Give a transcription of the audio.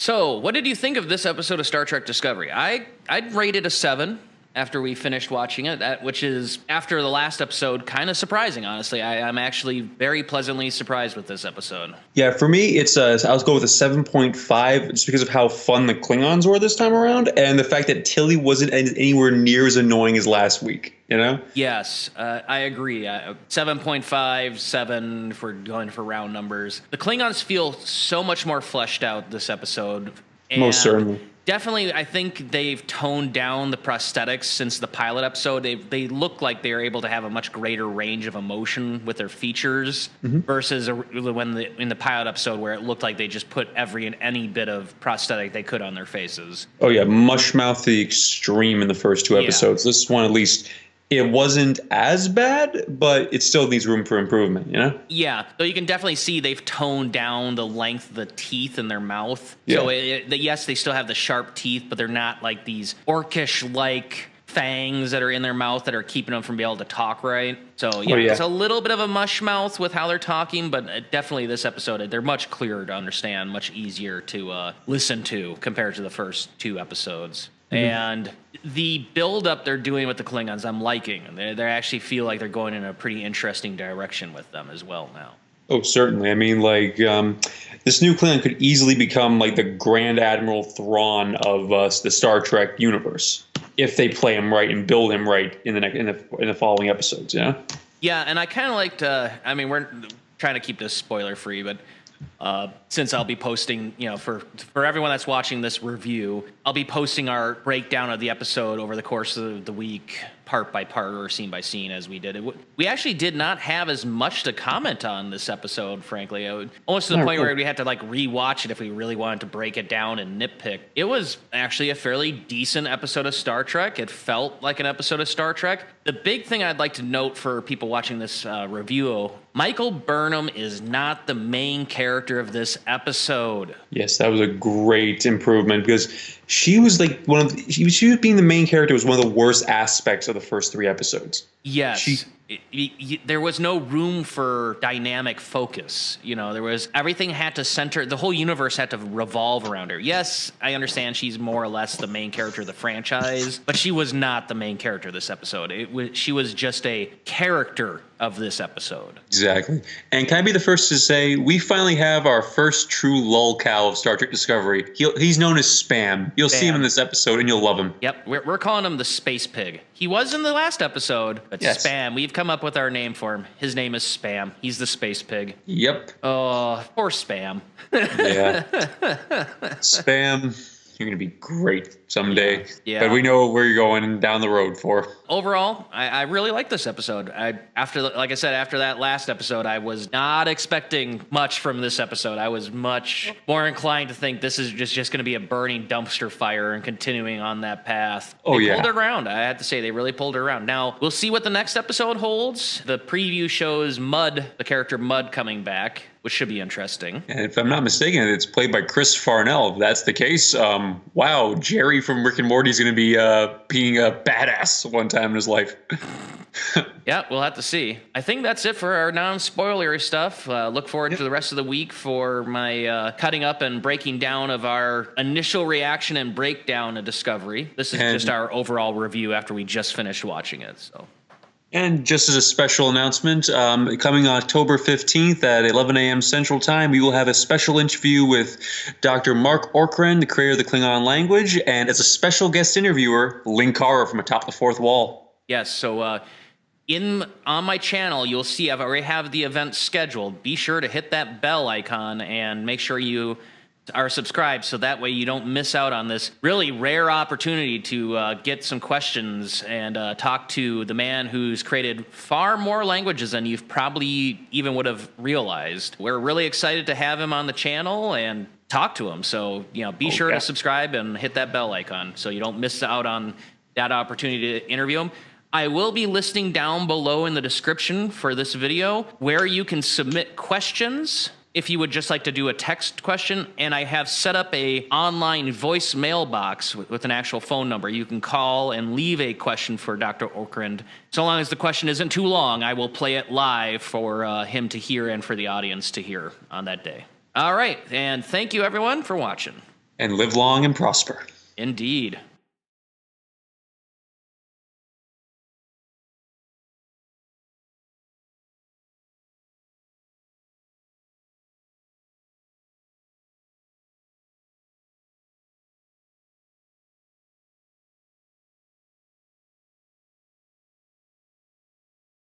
So, what did you think of this episode of Star Trek Discovery? I'd rate it a 7 after we finished watching it, which is, after the last episode, kind of surprising, honestly. I'm actually very pleasantly surprised with this episode. Yeah, for me, I was going with a 7.5 just because of how fun the Klingons were this time around, and the fact that Tilly wasn't anywhere near as annoying as last week, you know? Yes, I agree. 7.5, 7 if we're going for round numbers. The Klingons feel so much more fleshed out this episode. Most certainly. Definitely, I think they've toned down the prosthetics since the pilot episode. They look like they're able to have a much greater range of emotion with their features versus when in the pilot episode where it looked like they just put any bit of prosthetic they could on their faces. Oh yeah, mush mouth to the extreme in the first two episodes. This one, at least, it wasn't as bad, but it still needs room for improvement, you know? Yeah, so you can definitely see they've toned down the length of the teeth in their mouth. Yeah. So, yes, they still have the sharp teeth, but they're not like these orcish-like fangs that are in their mouth that are keeping them from being able to talk right. So, yeah, it's a little bit of a mush mouth with how they're talking, but definitely this episode, they're much clearer to understand, much easier to listen to compared to the first two episodes. And the build-up they're doing with the Klingons, I'm liking. They actually feel like they're going in a pretty interesting direction with them as well now. Oh, certainly. I mean, like, this new Klingon could easily become like the Grand Admiral Thrawn of the Star Trek universe if they play him right and build him right in the following episodes. Yeah. Yeah, and I kind of liked. I mean, we're trying to keep this spoiler-free, but. Since I'll be posting, for everyone that's watching this review, I'll be posting our breakdown of the episode over the course of the week, part by part or scene by scene as we did it. We actually did not have as much to comment on this episode, frankly. Almost to the point where we had to rewatch it if we really wanted to break it down and nitpick. It was actually a fairly decent episode of Star Trek. It felt like an episode of Star Trek. The big thing I'd like to note for people watching this review, Michael Burnham is not the main character of this episode. Yes, that was a great improvement because she was like she was being the main character was one of the worst aspects of the first three episodes. Yes. There was no room for dynamic focus. Everything had to center, the whole universe had to revolve around her. Yes, I understand she's more or less the main character of the franchise, but she was not the main character of this episode. She was just a character of this episode. Exactly. And can I be the first to say, we finally have our first true lolcow of Star Trek Discovery. He's known as Spam. You'll see him in this episode and you'll love him. Yep, we're calling him the Space Pig. He was in the last episode, but Spam. We've come up with our name for him. His name is Spam. He's the Space Pig. Yep. Oh, poor Spam. Yeah. Spam, you're going to be great someday. Yeah. But we know where you're going down the road for. Overall, I really like this episode. Like I said, after that last episode, I was not expecting much from this episode. I was much more inclined to think this is just going to be a burning dumpster fire and continuing on that path. They pulled it around. I have to say, they really pulled it around. Now, we'll see what the next episode holds. The preview shows Mud, the character Mud, coming back, which should be interesting. And if I'm not mistaken, it's played by Chris Farnell. If that's the case, wow, Jerry from Rick and Morty is going to be being a badass one time in his life. Yeah, we'll have to see. I think that's it for our non-spoilery stuff. Look forward to the rest of the week for my cutting up and breaking down of our initial reaction and breakdown of Discovery. This is just our overall review after we just finished watching it. So. And just as a special announcement, coming October 15th at 11 a.m. Central Time, we will have a special interview with Dr. Mark Orkrend, the creator of the Klingon language, and as a special guest interviewer, Linkara from Atop the Fourth Wall. Yes, so on my channel, you'll see I already have the event scheduled. Be sure to hit that bell icon and make sure you are subscribed so that way you don't miss out on this really rare opportunity to get some questions and talk to the man who's created far more languages than you've probably even would have realized. We're really excited to have him on the channel and talk to him. So, be sure to subscribe and hit that bell icon so you don't miss out on that opportunity to interview him. I will be listing down below in the description for this video where you can submit questions if you would just like to do a text question, and I have set up a online voicemail box with an actual phone number. You can call and leave a question for Dr. Orkrend. So long as the question isn't too long, I will play it live for him to hear and for the audience to hear on that day. All right, and thank you everyone for watching. And live long and prosper. Indeed.